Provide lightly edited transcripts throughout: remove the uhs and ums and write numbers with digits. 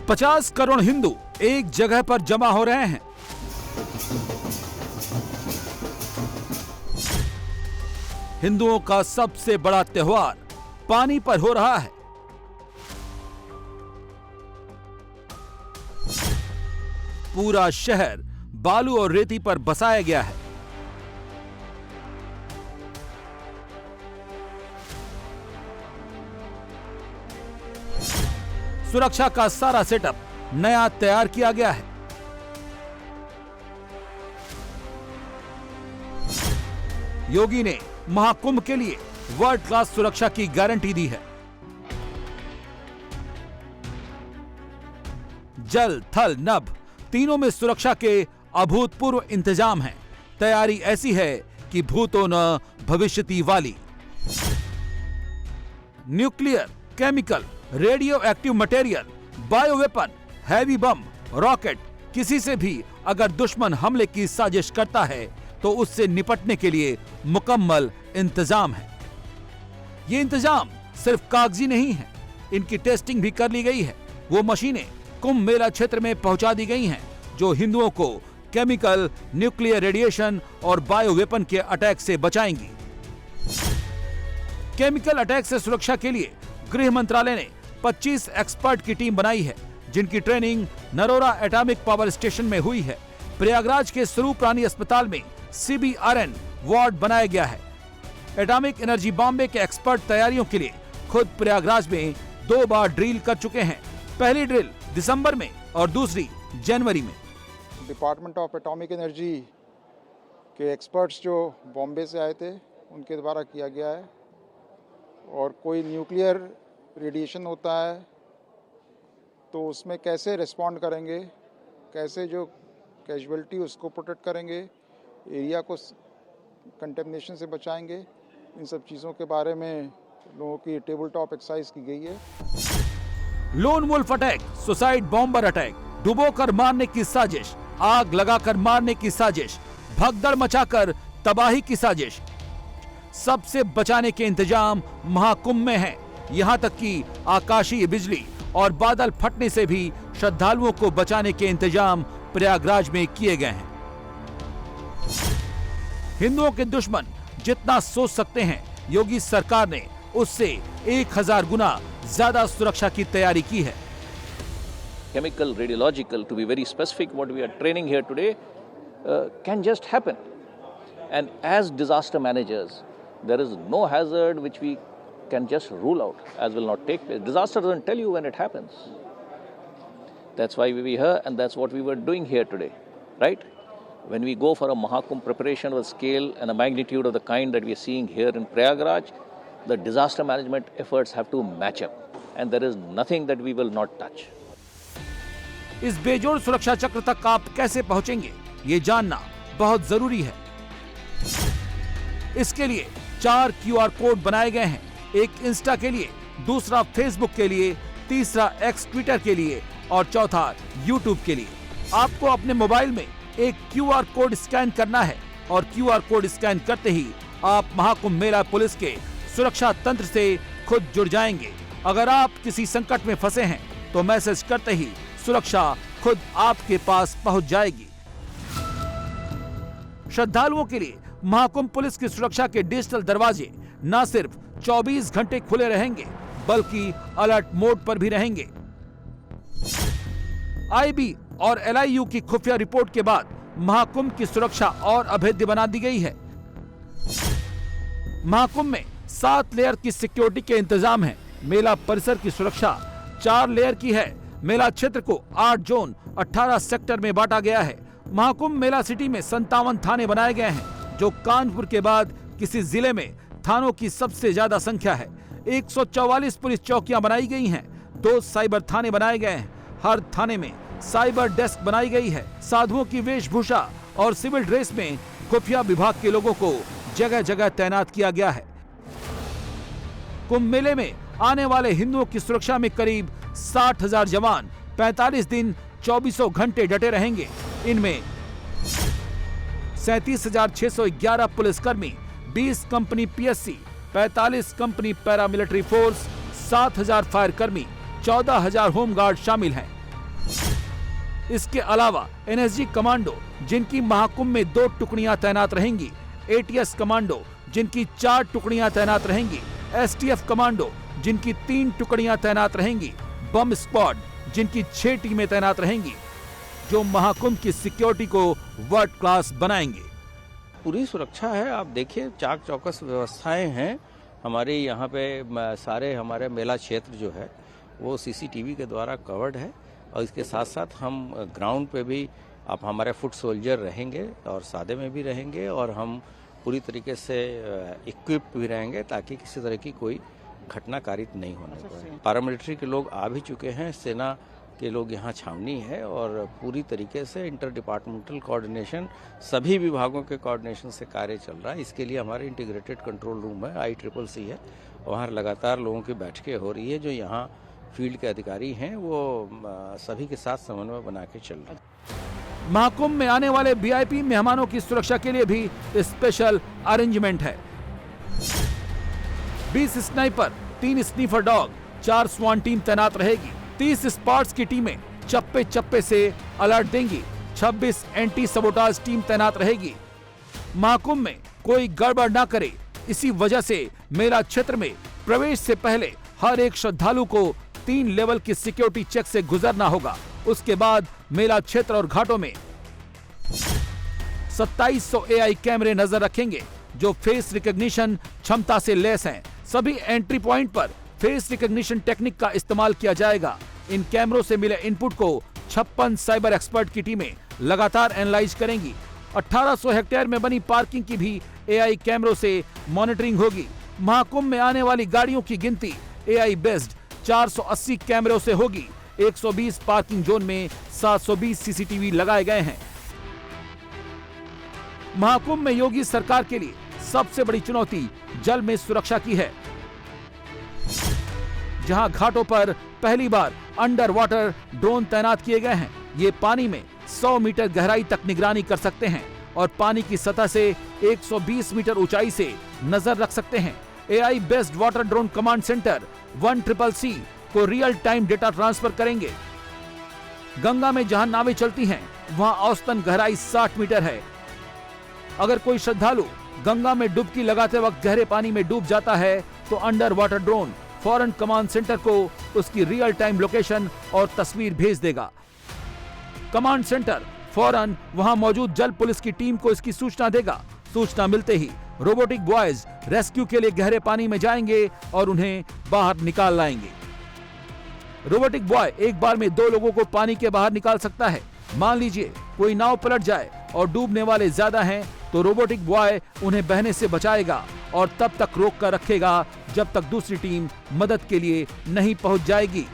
50 करोड़ हिंदू एक जगह पर जमा हो रहे हैं। हिंदुओं का सबसे बड़ा त्योहार पानी पर हो रहा है। पूरा शहर बालू और रेती पर बसाया गया है। सुरक्षा का सारा सेटअप नया तैयार किया गया है। योगी ने महाकुंभ के लिए वर्ल्ड क्लास सुरक्षा की गारंटी दी है। जल, थल, नभ तीनों में सुरक्षा के अभूतपूर्व इंतजाम हैं। तैयारी ऐसी है कि भूतो न भविष्यति वाली। Nuclear, chemical, radioactive material, bio weapon, heavy bomb, rocket, किसी से भी अगर दुश्मन हमले की साजिश करता है तो उससे निपटने के लिए मुकम्मल इंतजाम है। ये इंतजाम सिर्फ कागजी नहीं है, इनकी टेस्टिंग भी कर ली गई है। वो मशीनें कुंभ मेला क्षेत्र में पहुंचा दी गई हैं जो हिंदुओं को केमिकल, न्यूक्लियर रेडिएशन और बायो वेपन के अटैक से बचाएंगी। केमिकल अटैक से सुरक्षा के लिए गृह मंत्रालय ने 25 एक्सपर्ट की टीम बनाई है जिनकी training Narora atomic power station में हुई है। प्रयागराज के स्वरूप रानी अस्पताल में CBRN वार्ड बनाया गया है। एटॉमिक एनर्जी बॉम्बे के एक्सपर्ट तैयारियों के लिए खुद प्रयागराज में 2 बार ड्रिल कर चुके हैं। पहली ड्रिल दिसंबर में और दूसरी जनवरी में। डिपार्टमेंट ऑफ एटॉमिक एनर्जी के एक्सपर्ट्स जो बॉम्बे से आए थे उनके द्वारा किया गया है। और कोई न्यूक्लियर रेडिएशन होता है तो उसमें कैसे रिस्पॉन्ड करेंगे, कैसे जो कैजुअलिटी उसको प्रोटेक्ट करेंगे, एरिया को कंटेमिनेशन से बचाएंगे, इन सब चीज़ों के बारे में लोगों की टेबल टॉप एक्सरसाइज की गई है। Lone wolf attack, suicide bomber attack, डुबोकर मारने की साजिश, आग लगाकर मारने की साजिश, भगदड़ मचाकर तबाही की साजिश, सबसे बचाने के इंतजाम महाकुंभ में हैं। यहां तक कि आकाशीय बिजली और बादल फटने से भी श्रद्धालुओं को बचाने के इंतजाम प्रयागराज में किए गए हैं। हिंदुओं के दुश्मन जितना सोच सकते हैं, योगी सरकार ने उससे 1000 गुना ज्यादा सुरक्षा की तैयारी की है। Chemical, radiological, to be very specific, what we are training here today can just happen. And as disaster managers, there is no hazard which we can just rule out as will not take place. Disaster doesn't tell you when it happens. That's why we were here and that's what we were doing here today, right? When we go for a Mahakumbh preparation of a scale and a magnitude of the kind that we are seeing here in Prayagraj, the disaster management efforts have to match up and there is nothing that we will not touch. इस बेजोड़ सुरक्षा चक्र तक आप कैसे पहुंचेंगे, ये जानना बहुत जरूरी है। इसके लिए 4 QR कोड बनाए गए हैं। एक इंस्टा के लिए, दूसरा फेसबुक के लिए, तीसरा एक्स ट्विटर के लिए और चौथा यूट्यूब के लिए। आपको अपने मोबाइल में एक QR कोड स्कैन करना है और QR कोड स्कैन करते ही आप महाकुंभ मेला पुलिस के सुरक्षा तंत्र से खुद जुड़ जाएंगे। अगर आप किसी संकट में फंसे हैं तो मैसेज करते ही सुरक्षा खुद आपके पास पहुंच जाएगी। श्रद्धालुओं के लिए महाकुंभ पुलिस की सुरक्षा के डिजिटल दरवाजे न सिर्फ 24 घंटे खुले रहेंगे बल्कि अलर्ट मोड पर भी रहेंगे। IB और LIU की खुफिया रिपोर्ट के बाद महाकुंभ की सुरक्षा और अभेद्य बना दी गई है। महाकुंभ में 7 लेयर की सिक्योरिटी के इंतजाम है। मेला परिसर की सुरक्षा 4 लेयर की है। मेला क्षेत्र को 8 जोन 18 सेक्टर में बांटा गया है। महाकुंभ मेला सिटी में 57 थाने बनाए गए हैं जो कानपुर के बाद किसी जिले में थानों की सबसे ज्यादा संख्या है। 144 पुलिस चौकियां बनाई गई हैं। 2 साइबर थाने बनाए गए हैं। हर थाने में साइबर डेस्क बनाई गई है। साधुओं की वेशभूषा और सिविल ड्रेस में खुफिया विभाग के लोगों को जगह जगह तैनात किया गया है। कुंभ मेले में आने वाले हिंदुओं की सुरक्षा में करीब 60,000 जवान 45 दिन 24 घंटे डटे रहेंगे। इनमें 37,611 पुलिसकर्मी, 20 company PSC, 45 company paramilitary force, 7,000 fire कर्मी, 14,000 होमगार्ड शामिल हैं। इसके अलावा एनएसजी कमांडो जिनकी महाकुंभ में 2 टुकड़ियां तैनात रहेंगी, एटीएस कमांडो जिनकी 4 टुकड़ियां तैनात रहेंगी, एसटीएफ कमांडो जिनकी 3 टुकड़ियां तैनात रहेंगी, बम स्क्वाड जिनकी 6 टीमें तैनात रहेंगी, जो महाकुंभ की सिक्योरिटी को वर्ल्ड क्लास बनाएंगे। पूरी सुरक्षा है। आप देखिए चाक चौकस व्यवस्थाएं हैं हमारे यहाँ पे। सारे हमारे मेला क्षेत्र जो है वो सीसीटीवी के द्वारा कवर्ड है और इसके साथ साथ हम ग्राउंड पे भी आप हमारे फुट सोल्जर रहेंगे और सादे में भी रहेंगे और हम पूरी तरीके से इक्विप्ड भी रहेंगे ताकि किसी तरह की कोई घटना कारित नहीं होने पाए। पैरामिलिट्री के लोग आ भी चुके हैं, सेना के लोग यहाँ छावनी है और पूरी तरीके से इंटर डिपार्टमेंटल कोऑर्डिनेशन सभी विभागों के कोऑर्डिनेशन से कार्य चल रहा है। इसके लिए हमारे इंटीग्रेटेड कंट्रोल रूम है, ICCC है, वहाँ लगातार लोगों की बैठकें हो रही है। जो यहाँ फील्ड के अधिकारी हैं वो सभी के साथ समन्वय बना के चल रहे हैं। महाकुंभ में आने वाले वीआईपी मेहमानों की सुरक्षा के लिए भी स्पेशल अरेंजमेंट है। 20 स्नाइपर, 3 स्नीफर डॉग, 4 स्वान टीम तैनात रहेगी। 30 स्पॉट्स की टीमें चप्पे चप्पे से अलर्ट देंगी। 26 एंटी सबोटाज टीम तैनात रहेगी। महाकुंभ में कोई गड़बड़ ना करे, इसी वजह से मेला क्षेत्र में प्रवेश से पहले हर एक श्रद्धालु को 3 लेवल की सिक्योरिटी चेक से गुजरना होगा। उसके बाद मेला क्षेत्र और घाटों में 2700 AI कैमरे नजर रखेंगे जो फेस रिकॉग्निशन क्षमता से लैस हैं। सभी एंट्री पॉइंट पर फेस रिकॉग्निशन टेक्निक का इस्तेमाल किया जाएगा। इन कैमरों से मिले इनपुट को 56 साइबर एक्सपर्ट की टीमें लगातार एनालाइज करेंगी। 1800 हेक्टेयर में बनी पार्किंग की भी AI कैमरों से मॉनिटरिंग होगी। महाकुंभ में आने वाली गाड़ियों की गिनती AI बेस्ड 480 कैमरों से होगी। 120 पार्किंग जोन में 720 सीसीटीवी लगाए गए हैं। महाकुंभ में योगी सरकार के लिए सबसे बड़ी चुनौती जल में सुरक्षा की है, जहां घाटों पर पहली बार अंडर वाटर ड्रोन तैनात किए गए हैं। ये पानी में 100 मीटर गहराई तक निगरानी कर सकते हैं और पानी की सतह से 120 मीटर ऊंचाई से नजर रख सकते हैं। AI based water drone command centre 1CCC को रियल टाइम डेटा ट्रांसफर करेंगे। गंगा में जहां नावें चलती हैं वहां औसतन गहराई 60 मीटर है। अगर कोई श्रद्धालु गंगा में डुबकी लगाते वक्त गहरे पानी में डूब जाता है तो अंडर वाटर ड्रोन फौरन कमांड सेंटर को उसकी रियल टाइम लोकेशन और तस्वीर भेज देगा। कमांड सेंटर फौरन वहां मौजूद जल पुलिस की टीम को इसकी सूचना देगा। सूचना मिलते ही रोबोटिक बॉयज रेस्क्यू के लिए गहरे पानी में जाएंगे और उन्हें बाहर निकाल लाएंगे। रोबोटिक बॉय एक बार में 2 लोगों को पानी के बाहर निकाल सकता है। मान लीजिए कोई नाव पलट जाए और डूबने वाले ज्यादा हैं तो रोबोटिक बॉय उन्हें बहने से बचाएगा और तब तक रोक कर रखेगा जब तक दूसरी टीम मदद के लिए नहीं पहुंच जाएगी।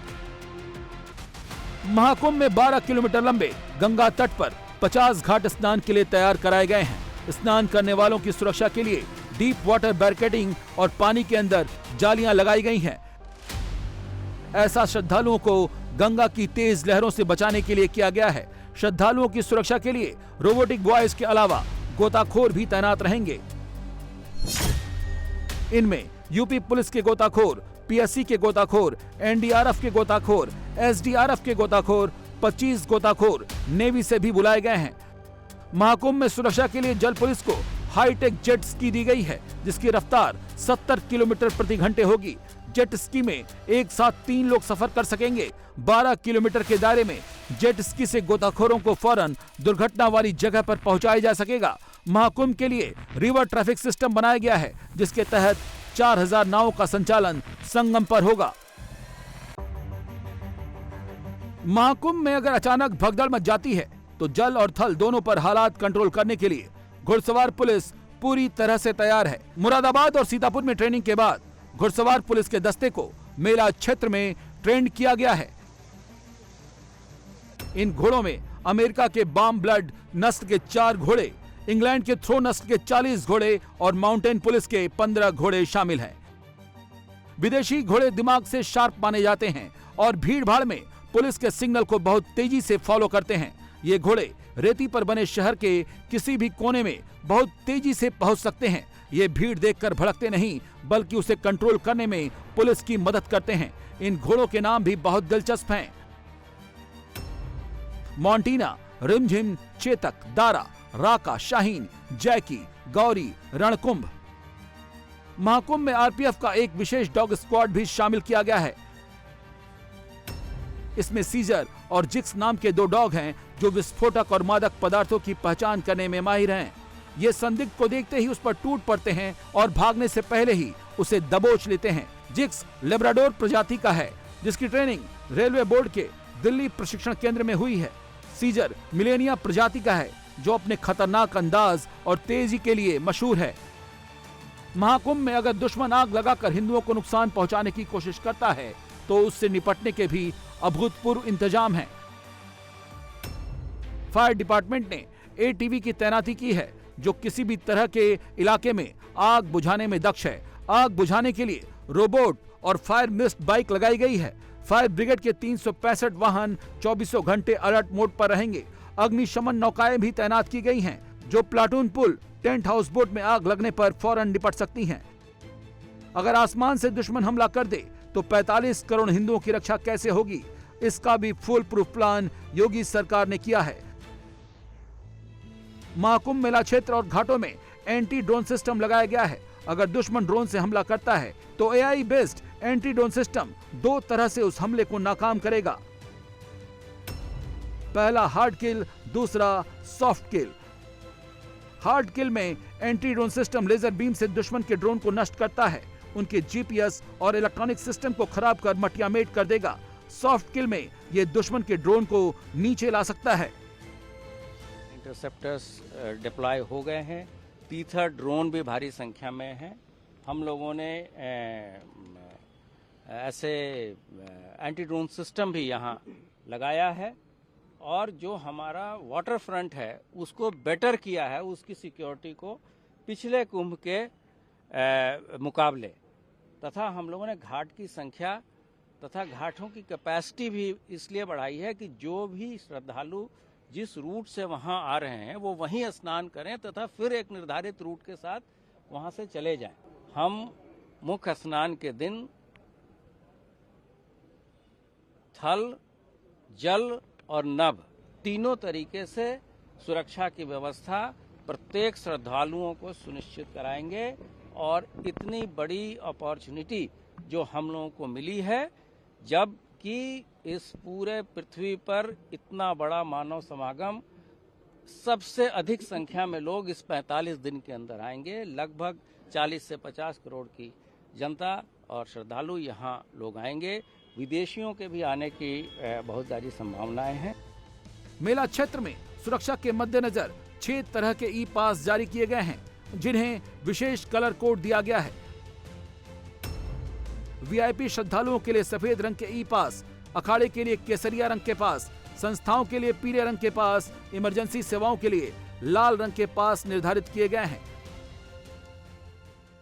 महाकुंभ में 12 किलोमीटर लंबे गंगा तट पर 50 घाट स्नान के लिए तैयार कराए गए हैं। स्नान करने वालों की सुरक्षा के लिए डीप वाटर बैरिकेडिंग और पानी के अंदर जालियां लगाई गई हैं। ऐसा श्रद्धालुओं को गंगा की तेज लहरों से बचाने के लिए किया गया है। श्रद्धालुओं की सुरक्षा के लिए रोबोटिक बॉयज के अलावा गोताखोर भी तैनात रहेंगे। इनमें यूपी पुलिस के गोताखोर, PSC के गोताखोर, NDRF के गोताखोर, SDRF के गोताखोर, 25 गोताखोर नेवी से भी बुलाए गए हैं। महाकुंभ में सुरक्षा के लिए जल पुलिस को हाईटेक जेट स्की दी गई है जिसकी रफ्तार 70 किलोमीटर प्रति घंटे होगी। जेट स्की में एक साथ 3 लोग सफर कर सकेंगे। 12 किलोमीटर के दायरे में जेट स्की से गोताखोरों को फौरन दुर्घटना वाली जगह पर पहुंचाया जा सकेगा। महाकुंभ के लिए रिवर ट्रैफिक सिस्टम बनाया गया है जिसके तहत 4000 नावों का संचालन संगम पर होगा। महाकुंभ में अगर अचानक भगदड़ मच जाती है तो जल और थल दोनों पर हालात कंट्रोल करने के लिए घुड़सवार पुलिस पूरी तरह से तैयार है। मुरादाबाद और सीतापुर में ट्रेनिंग के बाद घुड़सवार पुलिस के दस्ते को मेला क्षेत्र में ट्रेंड किया गया है। इन घोड़ों में अमेरिका के बाम ब्लड नस्ल के 4 घोड़े, इंग्लैंड के थ्रो नस्ल के 40 घोड़े और माउंटेन पुलिस के 15 घोड़े शामिल हैं। विदेशी घोड़े दिमाग से शार्प माने जाते हैं और भीड़ भाड़ में पुलिस के सिग्नल को बहुत तेजी से फॉलो करते हैं। ये घोड़े रेती पर बने शहर के किसी भी कोने में बहुत तेजी से पहुंच सकते हैं। ये भीड़ देखकर भड़कते नहीं बल्कि उसे कंट्रोल करने में पुलिस की मदद करते हैं। इन घोड़ों के नाम भी बहुत दिलचस्प हैं। मॉन्टीना, रिमझिम, चेतक, दारा, राका, शाहीन, जैकी, गौरी, रणकुंभ। महाकुंभ में आरपीएफ का एक विशेष डॉग स्क्वाड भी शामिल किया गया है। इसमें सीजर और जिक्स नाम के 2 डॉग हैं जो विस्फोटक और मादक पदार्थों की पहचान करने में माहिर हैं। ये संदिग्ध को देखते ही उस पर टूट पड़ते हैं और भागने से पहले ही उसे दबोच लेते हैं। जिक्स लेब्राडोर प्रजाति का है जिसकी ट्रेनिंग रेलवे बोर्ड के दिल्ली प्रशिक्षण केंद्र में हुई है। सीजर मिलेनिया प्रजाति का है जो अपने खतरनाक अंदाज और तेजी के लिए मशहूर है। महाकुंभ में अगर दुश्मन आग लगाकर हिंदुओं को नुकसान पहुंचाने की कोशिश करता है तो उससे निपटने के भी अभूतपूर्व इंतजाम हैं। फायर डिपार्टमेंट ने एटीवी की तैनाती की है जो किसी भी तरह के इलाके में आग बुझाने में दक्ष है। आग बुझाने के लिए रोबोट और फायर मिस्ट बाइक लगाई गई है। फायर ब्रिगेड के 365 वाहन 24 घंटे अलर्ट मोड पर रहेंगे। अग्निशमन नौकाएं भी तैनात की गई हैं जो प्लाटून पुल, टेंट हाउस बोट में आग लगने पर फौरन निपट सकती हैं। अगर आसमान से दुश्मन हमला कर दे तो 45 करोड़ हिंदुओं की रक्षा कैसे होगी, इसका भी फुल प्रूफ प्लान योगी सरकार ने किया है। महाकुंभ मेला क्षेत्र और घाटों में एंटी ड्रोन सिस्टम लगाया गया है। अगर दुश्मन ड्रोन से हमला करता है तो AI based anti drone system 2 तरह से उस हमले को नाकाम करेगा। पहला हार्ड किल, दूसरा सॉफ्ट किल। हार्ड किल में anti drone system laser beam से दुश्मन के ड्रोन को नष्ट करता है, उनके जीपीएस और इलेक्ट्रॉनिक सिस्टम को खराब कर मटियामेट कर देगा। सॉफ्ट किल में यह दुश्मन के ड्रोन को नीचे ला सकता है। इंटरसेप्टर्स डिप्लॉय हो गए हैं। तीथर ड्रोन भी भारी संख्या में है। हम लोगों ने ऐसे एंटी ड्रोन सिस्टम भी यहाँ लगाया है और जो हमारा वाटर फ्रंट है उसको बेटर किया है, उसकी सिक्योरिटी को पिछले कुंभ के मुकाबले, तथा हम लोगों ने घाट की संख्या तथा घाटों की कैपेसिटी भी इसलिए बढ़ाई है कि जो भी श्रद्धालु जिस रूट से वहां आ रहे हैं वो वहीं स्नान करें तथा फिर एक निर्धारित रूट के साथ वहां से चले जाएं। हम मुख्य स्नान के दिन थल, जल और नभ तीनों तरीके से सुरक्षा की व्यवस्था प्रत्येक श्रद्धालुओं को सुनिश्चित कराएंगे और इतनी बड़ी अपॉर्चुनिटी जो हम लोगों को मिली है, जबकि इस पूरे पृथ्वी पर इतना बड़ा मानव समागम, सबसे अधिक संख्या में लोग इस 45 दिन के अंदर आएंगे। लगभग 40 से 50 करोड़ की जनता और श्रद्धालु यहाँ लोग आएंगे। विदेशियों के भी आने की बहुत सारी संभावनाएं हैं। मेला क्षेत्र में सुरक्षा के मद्देनजर 6 तरह के ई पास जारी किए गए हैं जिन्हें विशेष कलर कोड दिया गया है। वीआईपी श्रद्धालुओं के लिए सफेद रंग के ई पास, अखाड़े के लिए केसरिया रंग के पास, संस्थाओं के लिए पीले रंग के पास, इमरजेंसी सेवाओं के लिए लाल रंग के पास निर्धारित किए गए हैं।